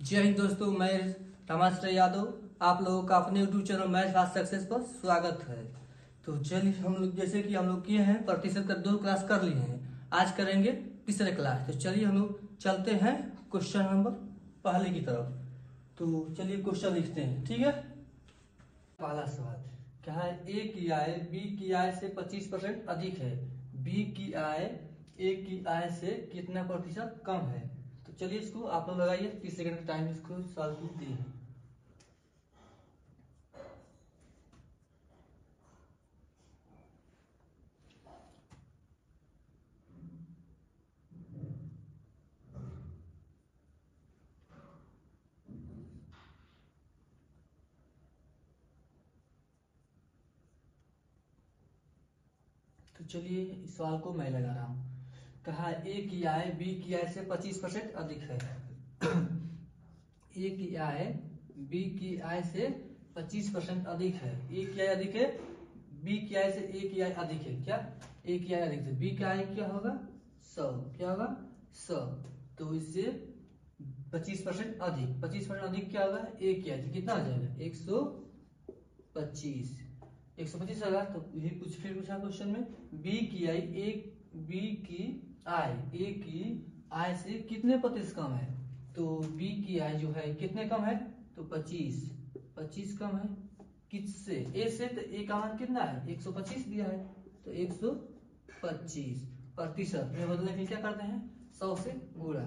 जय हिंद दोस्तों, मैं रामाश्रय यादव आप लोगों का अपने YouTube channel math fast success पर स्वागत है। तो चलिए हम लोग जैसे कि हम लोग किए हैं प्रतिशत का 2 क्लास कर लिए हैं। आज करेंगे तीसरे क्लास। तो चलिए हम लोग चलते हैं क्वेश्चन नंबर पहले की तरफ। तो चलिए क्वेश्चन लिखते हैं, ठीक है। पहला सवाल क्या है? ए की आय बी की आय से 25% अधिक है। बी की आय ए की आय से कितना प्रतिशत कम है? तो चलिए इसको आप लोग लगाइए। 30 सेकंड का टाइम इसको सॉल्व की दी है। तो चलिए इस सवाल को मैं लगा रहा हूँ। कहा ए की आय बी की आय से 25% अधिक है। ए की आय बी की आय से 25% अधिक है। ए की आय अधिक है, बी की आय से ए की आय अधिक है। क्या? ए की आय अधिक है, बी का आय क्या होगा? 100। क्या होगा? 100। तो इससे 25% अधिक, 25% अधिक क्या होगा? ए की आय कितना आ जाएगा? 125। 125 होगा। तो ये कुछ फिर पूछा क्वेश्चन में, बी की आय बी की आय ए की आय से कितने प्रतिशत कम है? तो बी की आय जो है कितने कम है? तो 25 कम है। किससे? ए से। तो ए का मान कितना है? 125 दिया है। तो 125 प्रतिशत में बदलने के लिए क्या करते हैं? 100 से गुणा।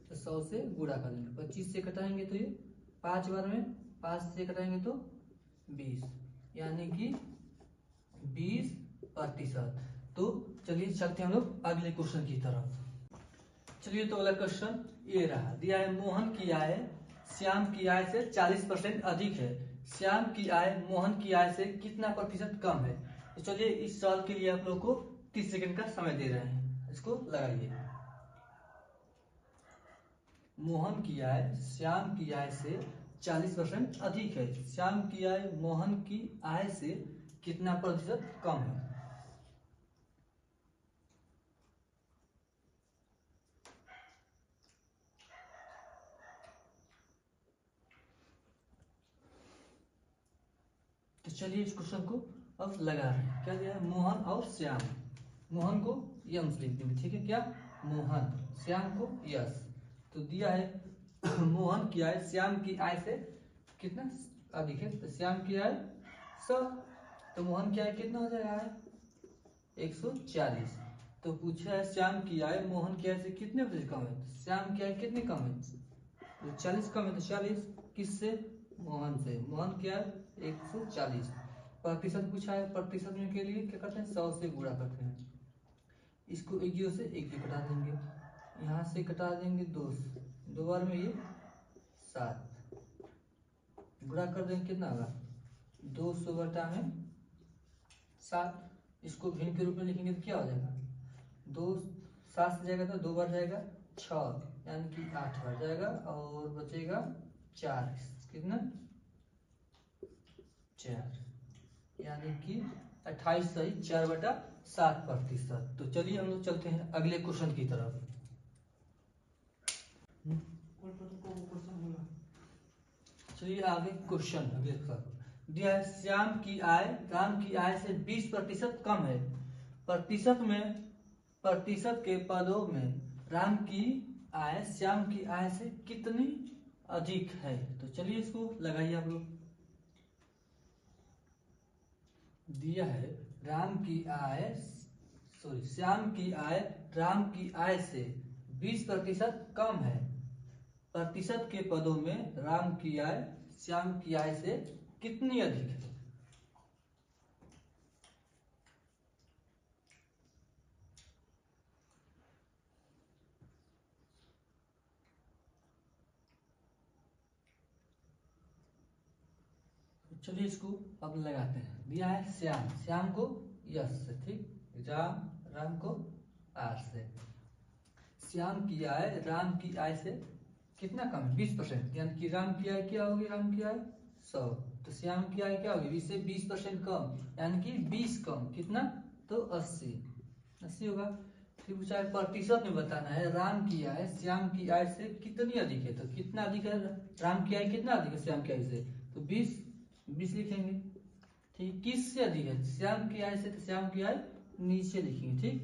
तो 100 से गुणा कर देंगे। 25 से घटाएंगे तो ये 5 बार में, 5 से घटाएंगे तो 20, यानी कि 20%। तो चलिए चलते हैं हम लोग अगले क्वेश्चन की तरफ। चलिए तो अगला क्वेश्चन ये रहा। दिया है मोहन की आय श्याम की आय से 40% अधिक है। श्याम की आय मोहन की आय से कितना प्रतिशत कम है? तो चलिए इस सवाल के लिए आप लोग को 30 सेकंड का समय दे रहे हैं, इसको लगाइए। मोहन की आय श्याम की आय से 40% अधिक है। श्याम की आय मोहन की आय से कितना प्रतिशत कम है? तो चलिए इस क्वेश्चन को अब लगा रहे हैं। क्या दिया है? मोहन और श्याम। मोहन को यम से लिख देंगे, ठीक है। क्या? मोहन। श्याम को यस। तो दिया है मोहन की आय श्याम की आय से कितना अधिक है? तो श्याम की आय 100। तो मोहन की आय कितना हो जाएगा? 140। तो पूछा है श्याम की आय मोहन की आय से कितने प्रतिशत कम है? तो श्याम की आय कितनी कम है? तो 40 कम है। तो 40 किससे? मोहन से। मोहन की आय 140। प्रतिशत पूछा है, प्रतिशत में के लिए क्या करते हैं? 100 से गुणा करते हैं। इसको एक जीरो से एक कटा देंगे, यहाँ से कटा देंगे 2 से, 2 बार में ये 7, गुणा कर देंगे कितना होगा? 200 बटा में 7। इसको भिन्न के रूप में लिखेंगे तो क्या हो जाएगा? 2 7 से जाएगा तो 2 बार जाएगा 6, यानी कि 8 बार जाएगा और बचेगा 4। कितना? 4, यानी कि 28 सही 4/7%। तो चलिए हम लोग चलते हैं अगले क्वेश्चन की तरफ। चलिए आगे क्वेश्चन अगले दिया है श्याम की आय राम की आय से 20% कम है। प्रतिशत में, प्रतिशत के पदों में राम की आय श्याम की आय से कितनी अधिक है? तो चलिए इसको लगाइए आप लोग। दिया है राम की आय श्याम की आय राम की आय से 20% कम है। प्रतिशत के पदों में राम की आय श्याम की आय से कितनी अधिक है? चलिए इसको अब लगाते हैं। दिया है श्याम, श्याम को यस से, ठीक, राम को आर से। श्याम की आय राम की आय से कितना कम है? 20%, यानी कि राम की आय क्या होगी? राम की आय 100, तो श्याम की आय क्या होगी? इससे 20% कम, यानी कि 20 कम। कितना? तो 80 होगा। फिर पूछा है प्रतिशत में बताना है, राम की आय श्याम की आय से कितनी अधिक है। तो कितना अधिक है, राम की आय कितना अधिक है श्याम की आय से, तो 20 लिखेंगे। ठीक, किससे अधिक है, श्याम की आय से, तो श्याम की आय नीचे लिखेंगे। ठीक,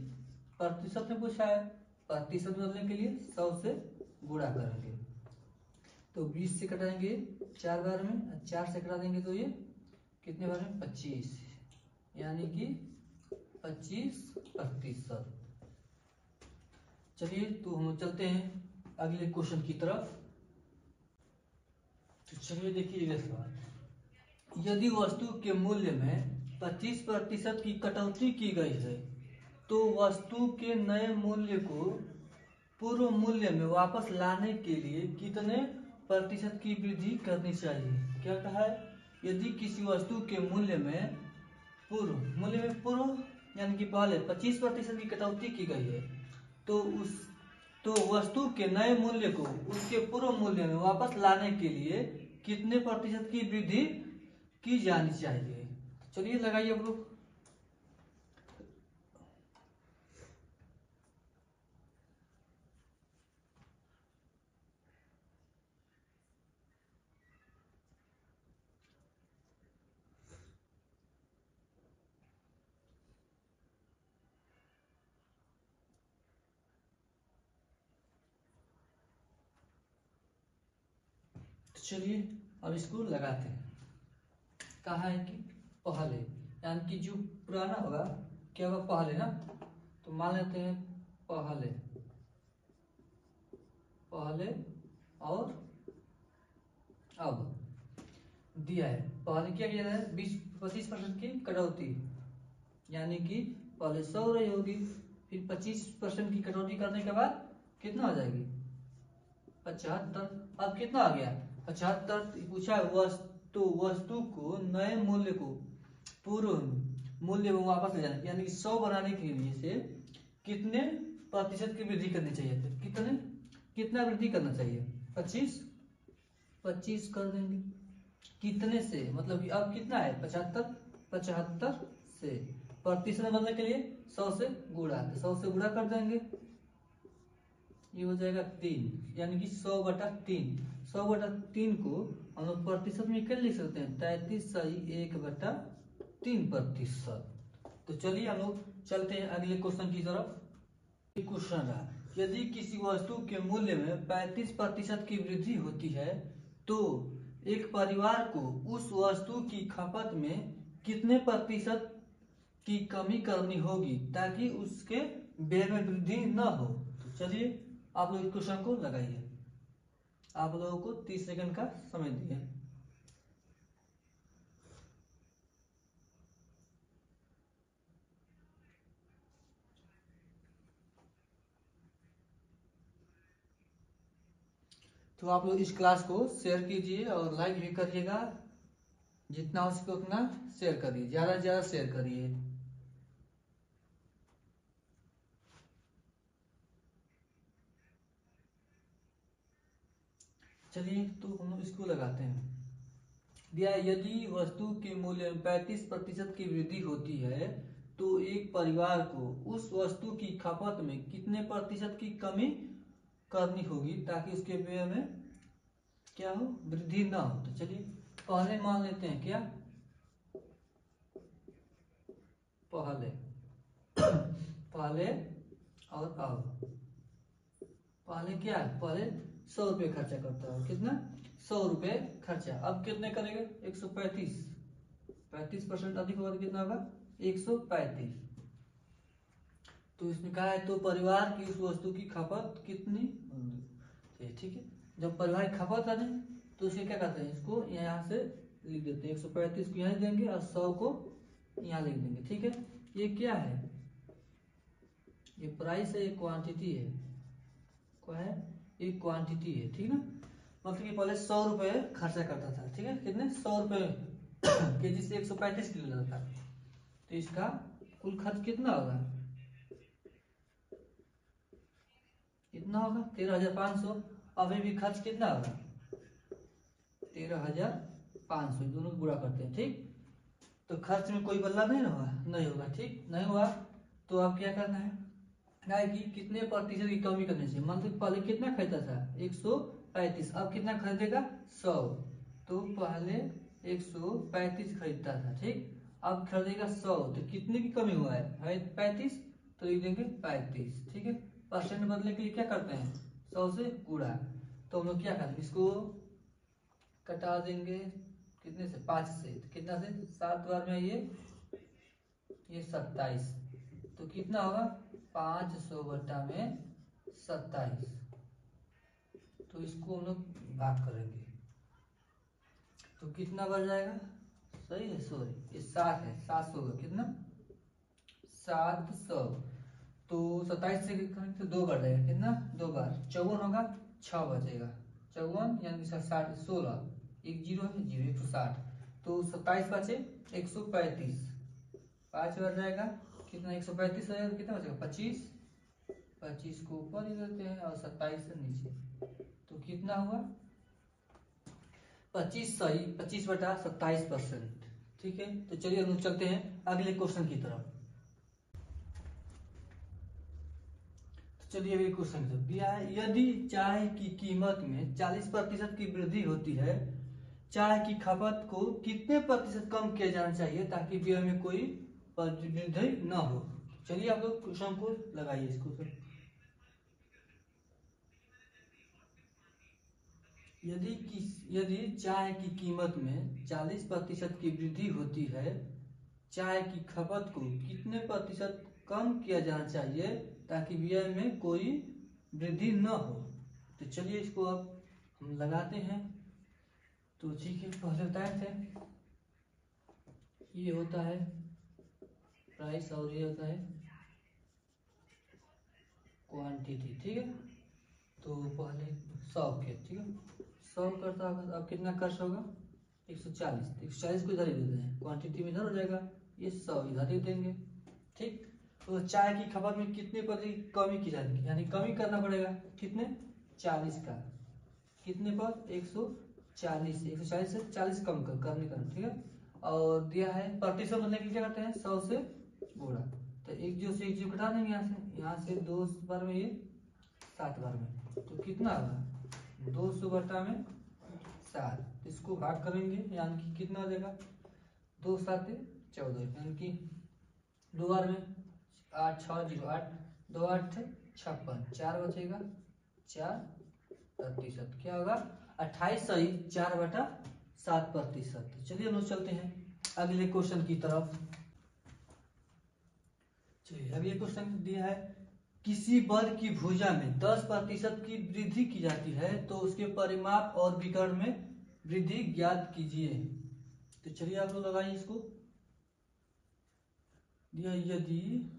प्रतिशत में पूछा है, प्रतिशत बदलने के लिए 100 से गुणा करेंगे। तो 20 से कटाएंगे 4 बार में, 4 से कटा देंगे तो ये कितने बार में, 25, यानी कि 25%। चलिए तो हम चलते हैं अगले क्वेश्चन की तरफ। तो चलिए देखिए ये सवाल, यदि वस्तु के मूल्य में 25% की कटौती की गई है तो वस्तु के नए मूल्य को पूर्व मूल्य में वापस लाने के लिए कितने प्रतिशत की वृद्धि करनी चाहिए। क्या कहा है, यदि किसी वस्तु के मूल्य में पूर्व यानी कि पहले 25% की कटौती की गई है तो वस्तु के नए मूल्य को उसके पूर्व मूल्य में वापस लाने के लिए कितने प्रतिशत की वृद्धि की जानी चाहिए। चलिए लगाइए आप लोग। चलिए अब इसको लगाते हैं। कहा है कि पहले, यानी कि जो पुराना होगा क्या होगा, पहले ना, तो मान लेते हैं पहले और अब दिया है। पहले क्या किया है, 25% की कटौती, यानी कि पहले 100 रही होगी, फिर 25% की कटौती करने के बाद कितना हो जाएगी, 75। अब कितना आ गया, 75। पूछा है वस्तु को नए मूल्य को पूर्व मूल्य में वापस ले जाना, यानी कि 100 बनाने के लिए से कितने प्रतिशत की वृद्धि करनी चाहिए। तो कितना वृद्धि करना चाहिए, 25 कर देंगे। कितने से, मतलब कि अब कितना है 75 से, प्रतिशत बदलने के लिए 100 से गुणा, तो 100 से गुणा कर देंगे, ये हो जाएगा 3, यानी कि 100/3। 100/3 को हम लोग प्रतिशत में क्या लिख सकते हैं, 33.1/3%। तो चलिए हम लोग चलते हैं अगले क्वेश्चन की तरफ। क्वेश्चन रहा, यदि किसी वस्तु के मूल्य में 35% की वृद्धि होती है तो एक परिवार को उस वस्तु की खपत में कितने प्रतिशत की कमी करनी होगी ताकि उसके व्यय में वृद्धि न हो। तो चलिए आप लोग इस क्वेश्चन को लगाइए। आप लोगों को 30 सेकंड का समय दिए। तो आप लोग इस क्लास को शेयर कीजिए और लाइक भी करिएगा, जितना हो सके उतना शेयर करिए, ज्यादा से ज्यादा शेयर करिए। चलिए तो हम लोग इसको लगाते हैं। दिया, यदि वस्तु के मूल्य में 35% की वृद्धि होती है तो एक परिवार को उस वस्तु की खपत में कितने प्रतिशत की कमी करनी होगी ताकि उसके व्यय में क्या हो, वृद्धि ना हो। तो चलिए पहले मान लेते हैं, क्या पहले और अब। पहले क्या है, पहले 100 रुपये खर्चा करता है, कितना 100 रुपये खर्चा, अब कितने करेंगे 135, 35% अधिक होगा तो कितना होगा 135। तो इसमें कहा है तो परिवार की उस वस्तु की खपत कितनी, ठीक है। जब परिवार की खपत आ जाए तो उसे क्या कहते हैं, इसको यहाँ से लिख देते हैं, 135 को यहाँ देंगे और 100 को यहाँ लिख देंगे, ठीक है। ये क्या है, ये प्राइस है, ये क्वांटिटी है, क्या है, ये क्वांटिटी है, ठीक ना। मतलब कि पहले 100 रुपये खर्चा करता था, ठीक है, कितने 100 रुपये केजी से 135 किलो लेता था, तो इसका कुल खर्च कितना होगा, कितना होगा 13,500। अभी भी खर्च कितना होगा 13,500, दोनों को गुणा करते हैं, ठीक। तो खर्च में कोई बदलाव नहीं होगा, नहीं होगा, ठीक नहीं हुआ तो अब क्या करना है, है कि कितने प्रतिशत की कमी करनी चाहिए। मतलब पहले कितना खरीदा था 135, अब कितना खरीदेगा 100। तो पहले 135 खरीदता था, ठीक, अब खरीदेगा 100, तो कितने की कमी हुआ है 35, तो लिख देंगे 35, ठीक है। परसेंट बदलने के लिए क्या करते हैं 100 से गुणा। तो हम लोग क्या करते हैं इसको कटा देंगे कितने से 5 से, तो कितना से 7 बार में ये 27, तो कितना होगा 500 बटा में 27। तो इसको हम लोग भाग करेंगे तो कितना बढ़ जाएगा, सही है सॉरी ये 7 है, 700 का कितना 700। तो 27 से करेंगे तो 2 बढ़ जाएगा, कितना 2 बार 54 होगा, 6 बचेगा 54 यानी 60 16 एक जीरो है जीरो 160। तो 27 बचे 135, 5 बढ़ जाएगा कितना 135 है, कितना बचेगा 25, 25 को ऊपर ही देते हैं और 27 से नीचे, तो कितना हुआ 25 सही 25 बटा 27%, ठीक है। तो चलिए हम लोग चलते हैं अगले क्वेश्चन की तरफ। तो चलिए अगले क्वेश्चन की तरफ दिया है, यदि चाय की कीमत में 40% की वृद्धि होती है, चाय की खपत को कितने प्रतिशत कम किया जाना चाहिए ताकि व्यय में कोई वृद्धि न हो। चलिए आप लोग क्वेश्चन को लगाइए इसको सर। यदि चाय की कीमत में 40% की वृद्धि होती है, चाय की खपत को कितने प्रतिशत कम किया जाना चाहिए ताकि व्यय में कोई वृद्धि न हो। तो चलिए इसको अब हम लगाते हैं। तो ठीक है, पहले बताए थे ये होता है प्राइस और ये होता है क्वांटिटी, ठीक है। तो पहले 100 के, ठीक है 100 करता होगा, अब कितना खर्च होगा 140, 140 को इधर ही दे दें, क्वांटिटी में इधर हो जाएगा, ये 100 इधर ही देंगे, ठीक। तो चाय की खपत में कितने प्रतिशत कमी की जाएगी, यानी कमी करना पड़ेगा कितने 40 का, कितने पर 140, 140 से 40 कम करने का, ठीक है। और दिया है प्रतिशत बनने के लिए क्या करते हैं 100 से गुणा, तो एक जीरो से एक जीरो घटा देंगे, यहाँ से 2 बार में ये 7 बार में, तो कितना होगा 200 बटा में 7, इसको भाग करेंगे यानी कि कितना हो जाएगा 2 7 14, यानी कि 2 बार में 8 6 0 8 2 8 56, 4 बचेगा 4%, क्या होगा 28 सही 4 बटा 7%। चलिए हम लोग चलते हैं अगले क्वेश्चन की तरफ। चलिए अगले क्वेश्चन दिया है, किसी वर्ग की भुजा में 10% की वृद्धि की जाती है तो उसके परिमाप और विकर्ण में वृद्धि ज्ञात कीजिए। तो चलिए आप लोग लगाइए इसको। यदि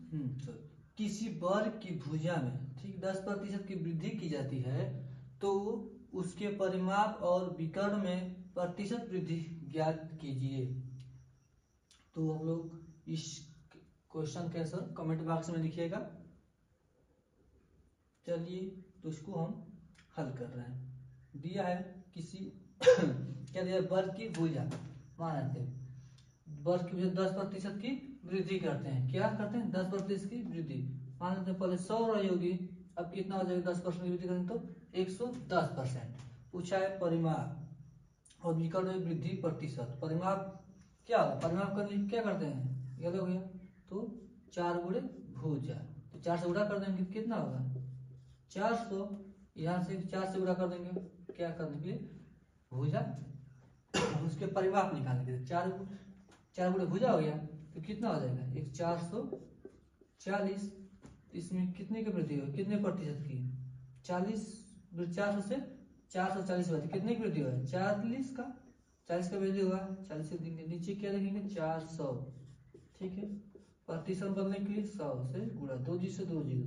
किसी वर्ग की भुजा में ठीक 10% की वृद्धि की जाती है तो उसके परिमाप और विकर्ण में प्रतिशत वृद्धि ज्ञात कीजिए। तो हम लोग इस क्वेश्चन के आंसर कमेंट बॉक्स में लिखिएगा। चलिए तो इसको हम हल कर रहे हैं। दिया है किसी क्या दिया, वर्ग की भुजा, मान लेते हैं वर्ग की भुजा 10% की वृद्धि करते हैं, क्या करते हैं 10% की वृद्धि, मान लेते हैं पहले 100 रही होगी, अब कितना हो जाएगा 10% की वृद्धि करेंगे तो 110%। पूछा है परिमाप और विकर्ण में वृद्धि प्रतिशत। परिमाप क्या होगा, परिमाप करने के लिए क्या करते हैं, ये हो गया तो 4 गुणे भुजा, तो 4 से गुणा कर देंगे कितना होगा 400, यहाँ से 4 से गुणा कर देंगे क्या करने के लिए भुजा, उसके परिमाप निकालने के लिए 4 गुणे भुजा हो गया तो कितना हो जाएगा 440। इसमें कितने की वृद्धि हुई, कितने प्रतिशत की 40, 400 से 440 बढ़ी, कितने की वृद्धि हुआ 40 का, 40 का वृद्धि हुआ 40 से देंगे, नीचे क्या देखेंगे 400, ठीक है। प्रतिशत बनने के लिए 100 से गुणा, 2 जीरो से 2 जीरो,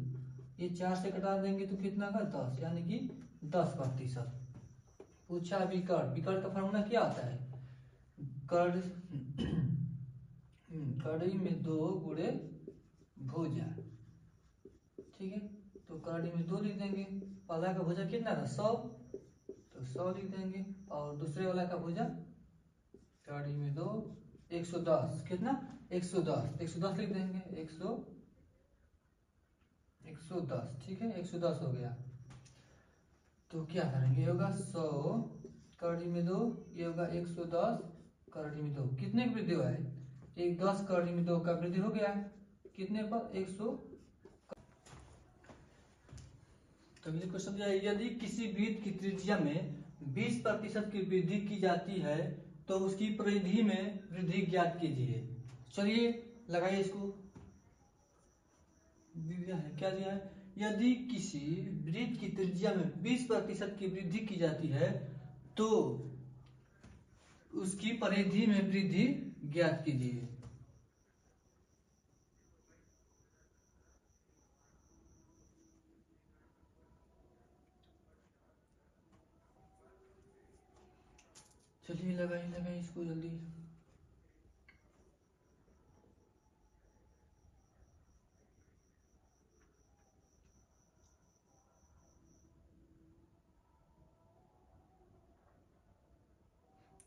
ये 4 से घटा देंगे तो कितना का 10, यानी कि 10%। पूछा विकर्ण, विकर्ण का फॉर्मूला क्या होता है कड़ी में 2 गुणे भुजा, ठीक है। तो कड़ी में 2 लिख देंगे, पहला का भुजा कितना था 100, तो 100 लिख देंगे, और दूसरे वाला का भुजा कड़ी में 2 110, कितना 110, 110 लिख देंगे, 110 110, ठीक है 110 हो गया। तो क्या करेंगे, होगा 100 कड़ी में 2, ये होगा 110 कड़ी में 2, कितने की वृद्धि हुआ है, 10 कड़ी में 2 का वृद्धि हो गया, कितने पर 100। तो अगले क्वेश्चन जो है, यदि किसी वृत्त की त्रिज्या में 20% की वृद्धि की जाती है तो उसकी परिधि में वृद्धि ज्ञात कीजिए। चलिए लगाइए इसको, दिया है क्या दिया है, यदि किसी वृत्त की त्रिज्या में 20% की वृद्धि की जाती है तो उसकी परिधि में वृद्धि ज्ञात कीजिए। चलिए लगाइए इसको जल्दी।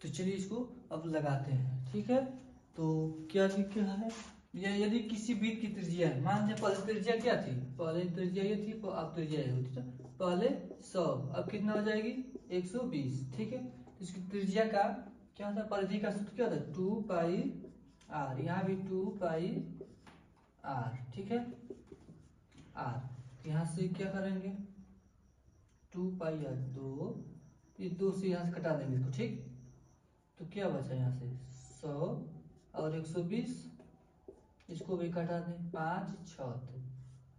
तो चलिए इसको अब लगाते हैं, ठीक है। तो क्या लिखा है, यदि किसी वृत्त की त्रिज्या, मान लीजिए पहले त्रिज्या क्या थी, पहले त्रिज्या ये थी, अब त्रिज्या ये होती है, पहले 100, अब कितना हो जाएगी 120, ठीक है। तो इसकी त्रिज्या का क्या होता है, परिधि का सूत्र क्या होता है 2 पाई r, यहाँ भी 2 पाई r, ठीक है r। यहाँ से क्या करेंगे 2 पाई r, 2, इस 2 से यहाँ से कटा देंगे इसको, ठीक। तो क्या बचा यहाँ से 100 और 120, इसको भी कटा दें, 5 6,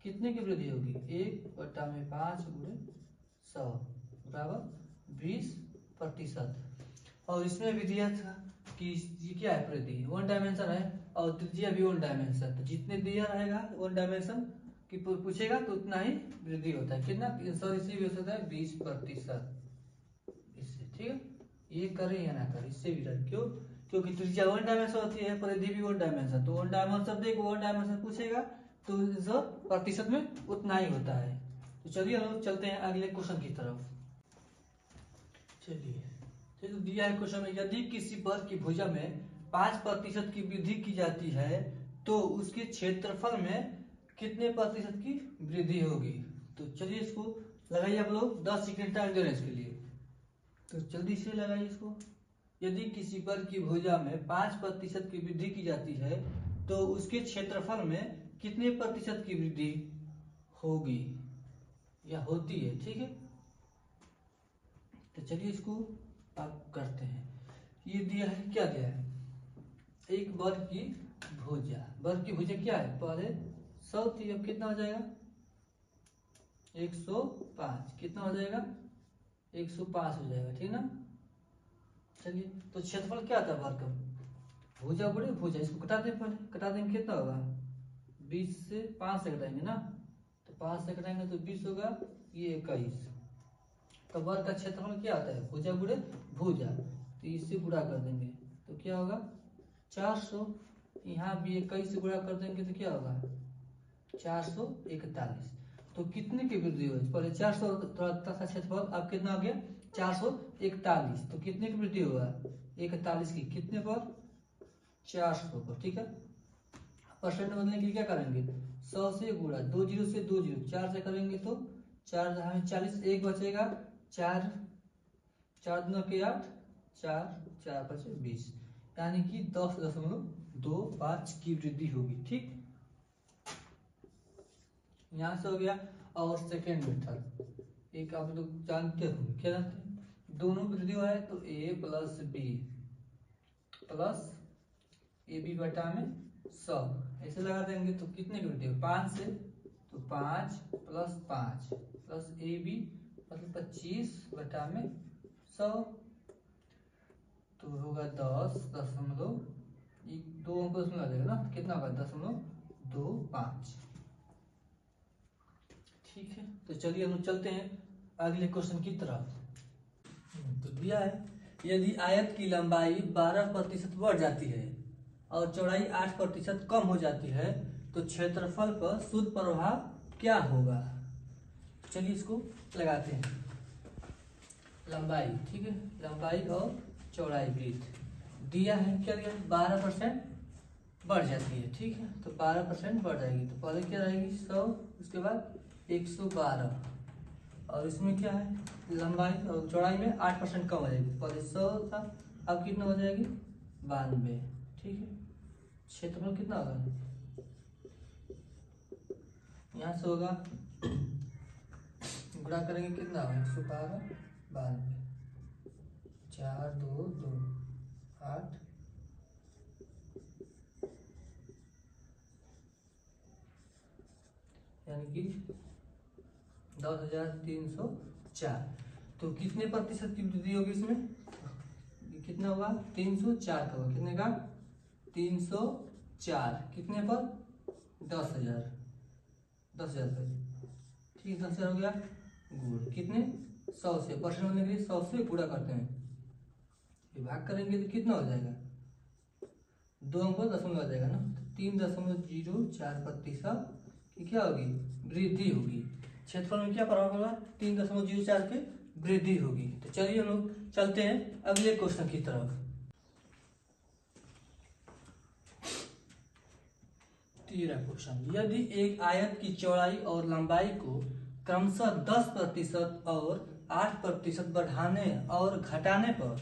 कितने की वृद्धि होगी 1/5 गुणे 100 बराबर 20%। और इसमें भी दिया था कि ये क्या है, वृद्धि 1 डायमेंशन है और त्रिज्या भी 1 डायमेंशन, तो जितने दिया रहेगा 1 डायमेंशन की पूछेगा तो उतना ही वृद्धि होता है, कितना 100, इससे भी हो सकता है 20%, इससे, ठीक है। ये करें या ना करें, इससे भी रहे, क्यों, क्योंकि त्रिज्या 1 डायमेंशन होती है, परिधि भी 1 डायमेंशन, तो 1 डायमेंशन देखो 1 डायमेंशन पूछेगा तो 100% में उतना ही होता है। तो चलिए हम चलते हैं अगले क्वेश्चन की तरफ। चलिए तो दिया है क्वेश्चन में, यदि किसी वर्ग की भुजा में 5% की वृद्धि की जाती है तो उसके क्षेत्रफल में कितने प्रतिशत की वृद्धि होगी। तो चलिए इसको लगाइए आप लोग, 10 सेकेंड टाइम दे रहे हैं इसके लिए, तो जल्दी से लगाइए इसको। यदि किसी वर्ग की भुजा में 5% की वृद्धि की जाती है तो उसके क्षेत्रफल में कितने प्रतिशत की वृद्धि होगी या होती है, ठीक है। तो चलिए इसको आप करते हैं। ये दिया है, क्या दिया है, एक वर्ग की भुजा, वर्ग की भुजा क्या है, पहले 100 थी, अब कितना हो जाएगा 105, कितना हो जाएगा 105 हो जाएगा, ठीक ना। चलिए तो क्षेत्रफल क्या आता है वर्ग का, भुजा गुणे भुजा, इसको कटा दें, पहले कटा देंगे, कितना होगा 20 से 5 से घटाएंगे ना, तो 5 से घटाएंगे तो 20 होगा, ये 21। तो वर्ग का क्षेत्रफल क्या आता है, भुजा गुणे भुजा, तो इससे गुणा कर देंगे तो क्या होगा 400, यहाँ भी 21 से गुणा कर देंगे तो क्या होगा 441। तो कितने की वृद्धि हुई, पहले 400 था क्षेत्रफल, अब कितना हो गया 441, तो कितने की वृद्धि हुआ 41 की, कितने पर 400 पर, ठीक है। परसेंट बदलने के लिए क्या करेंगे 100 से गुणा, 2 जीरो से 2 जीरो, 4 से करेंगे तो 4 हमें 40, एक बचेगा 4 4 2 के 8, 4 4 बचे 20, यानी कि 10.25 की वृद्धि होगी, ठीक। यहाँ से हो गया। और सेकेंड मेथड, एक आप लोग जानते होंगे, क्या जानते हैं, दोनों वृद्धि हुआ है तो a plus B plus A B बटा में 100, ऐसे लगा देंगे तो कितने की वृद्धि हो 5 से, तो 5 प्लस 5 प्लस ए बी मतलब 25 बटा में 100, तो होगा 10.2 अंक उसमें आ जाएगा ना, कितना होगा 10.25, ठीक है। तो चलिए हम चलते हैं अगले क्वेश्चन की तरफ। तो दिया है, यदि आयत की लंबाई 12% बढ़ जाती है और चौड़ाई 8% कम हो जाती है तो क्षेत्रफल पर शुद्ध प्रभाव क्या होगा। चलिए इसको लगाते हैं, लंबाई, ठीक है, लंबाई और चौड़ाई वृत्त दिया है, क्या दिया 12% बढ़ जाती है, ठीक है, तो 12% बढ़ जाएगी, तो पहले क्या रहेगी 100, उसके बाद 112 और इसमें क्या है लंबाई और चौड़ाई में 8% कम हो जाएगी। पहले 100 था, अब कितना हो जाएगी 92। ठीक है, क्षेत्रफल कितना होगा यहाँ से होगा गुणा करेंगे कितना होगा 112 92 4 2 2 8 यानी कि 10,304। तो कितने प्रतिशत की वृद्धि होगी इसमें, कितना होगा 304 का होगा, कितने का 304 कितने पर 10,000 पे। ठीक, 10,000 हो गया गुण कितने 100 से, परसेंट होने के लिए 100 से गुणा करते हैं, भाग करेंगे तो कितना हो जाएगा 2 अंक पर दशमलव आ जाएगा ना, 3.04% की क्या होगी वृद्धि होगी। क्षेत्रफल में क्या प्रभाव होगा 3.04 की वृद्धि होगी। तो चलिए हम लोग चलते हैं अगले क्वेश्चन की तरफ। तीसरा क्वेश्चन, यदि एक आयत की चौड़ाई और लंबाई को क्रमशः 10% और 8% बढ़ाने और घटाने पर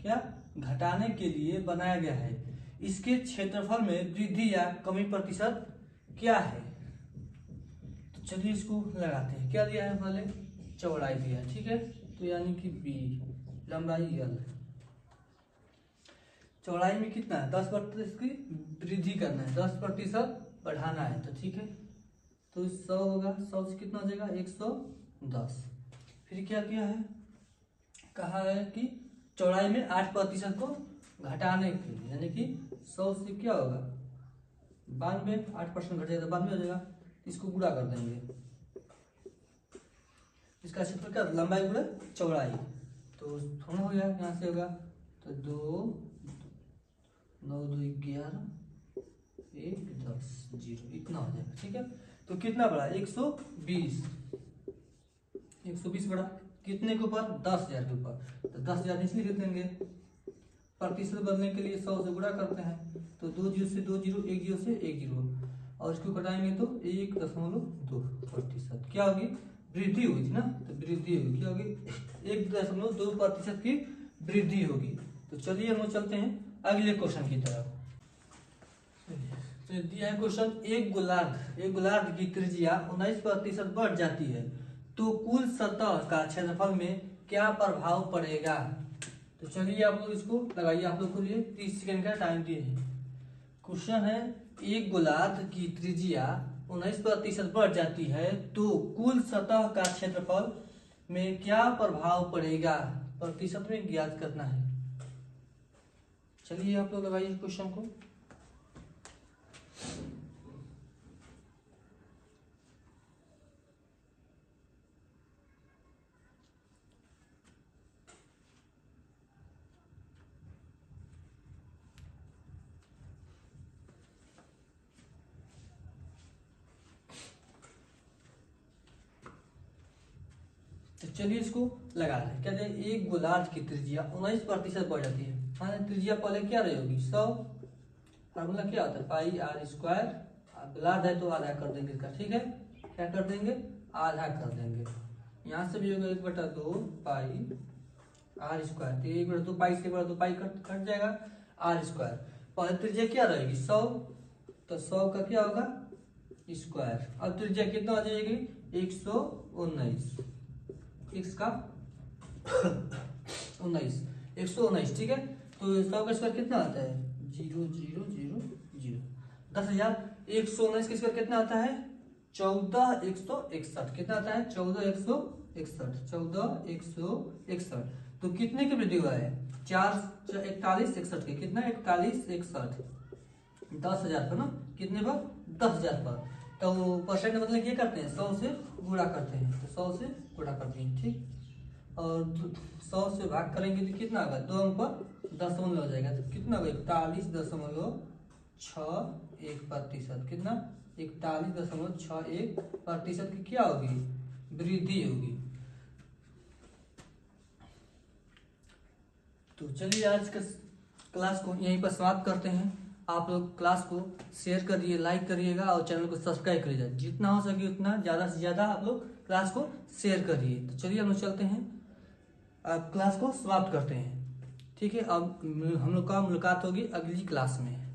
क्या घटाने के लिए बनाया गया है, इसके क्षेत्रफल में वृद्धि या कमी प्रतिशत क्या है। तो चलिए इसको लगाते हैं। क्या दिया है, पहले चौड़ाई दिया है, ठीक है, तो यानी कि बी, लंबाई एल, चौड़ाई में कितना है 10% की वृद्धि करना है, 10% बढ़ाना है। तो ठीक है, तो 100 होगा, 100 से कितना हो जाएगा 110। फिर क्या किया है, कहा है कि चौड़ाई में 8% को घटाने के लिए, यानी कि 100 से क्या होगा 92, 8% घट जाएगा 92 हो जाएगा। इसको गुणा कर देंगे, इसका क्षेत्र क्या लंबाई गुणा चौड़ाई, तो थोड़ा हो गया यहाँ से होगा तो 2 9 2 11 1 10 0 इतना हो जाएगा। ठीक है, तो कितना बढ़ा 120 बढ़ा कितने के ऊपर 10,000 के ऊपर, तो 10,000 इसलिए लिख देंगे, प्रतिशत बदलने के लिए 100 से गुणा करते हैं, तो 2 0 से 2 0 1 0 से 1 0 और इसको घटाएंगे तो 1.2% क्या होगी वृद्धि हुई थी ना, तो वृद्धि होगी क्या होगी 1.2% की वृद्धि होगी। तो चलिए हम चलते हैं अगले क्वेश्चन की तरफ। तो दिया है क्वेश्चन, एक गोलार्ध की त्रिज्या 19% बढ़ जाती है तो कुल सतह का क्षेत्रफल में क्या प्रभाव पड़ेगा। तो चलिए आप लोग इसको लगाइए, आप लोग को लिए 30 सेकंड का टाइम दिए हैं। क्वेश्चन है, एक गोलार्ध की त्रिज्या 19% बढ़ जाती है तो कुल सतह का क्षेत्रफल में क्या प्रभाव पड़ेगा, प्रतिशत में ज्ञात करना है। चलिए आप लोग लगाइए क्वेश्चन को। तो चलिए इसको लगा लें। कहते हैं एक गोलार्ध की त्रिज्या 19% बढ़ जाती है, हाँ त्रिज्या पहले क्या रहेगी 100, फार्मूला क्या होता है पाई आर स्क्वायर, गोलार्ध है तो आधा कर देंगे इसका, ठीक है क्या कर देंगे आधा कर देंगे, यहाँ से भी होगा 1/2 पाई आर स्क्वायर, तो 1/2 पाई से 1/2 पाई कट जाएगा आर स्क्वायर। पहले त्रिज्या क्या रहेगी 100, तो 100 का क्या होगा स्क्वायर, अब त्रिज्या कितना आ जाएगी 119, x का 119, ठीक है, तो 100 का स्क्वायर कितना आता है 0 0 0 0, 10,000, 119 का स्क्वायर कितना आता है 14,161, कितना आता है 14,161, तो कितने की वृद्धि हुआ है 41,61 के, कितना 41,61, 10,000 पर ना, कितने पर 10,000 पर, तो परसेंट मतलब क्या करते हैं 100 से गुणा करते हैं, तो 100 से गुणा करते हैं, ठीक, और 100 से भाग करेंगे तो कितना होगा 2 अंक पर दशमलव हो जाएगा, तो कितना होगा 41.61%, कितना 41.61% की क्या होगी वृद्धि होगी। तो चलिए आज का क्लास को यहीं पर समाप्त करते हैं। आप लोग क्लास को शेयर करिए, लाइक करिएगा और चैनल को सब्सक्राइब करिएगा। जितना हो सके उतना ज़्यादा से ज़्यादा आप लोग क्लास को शेयर करिए। तो चलिए हम लोग चलते हैं, अब क्लास को समाप्त करते हैं। ठीक है, अब हम लोग का मुलाकात होगी अगली क्लास में।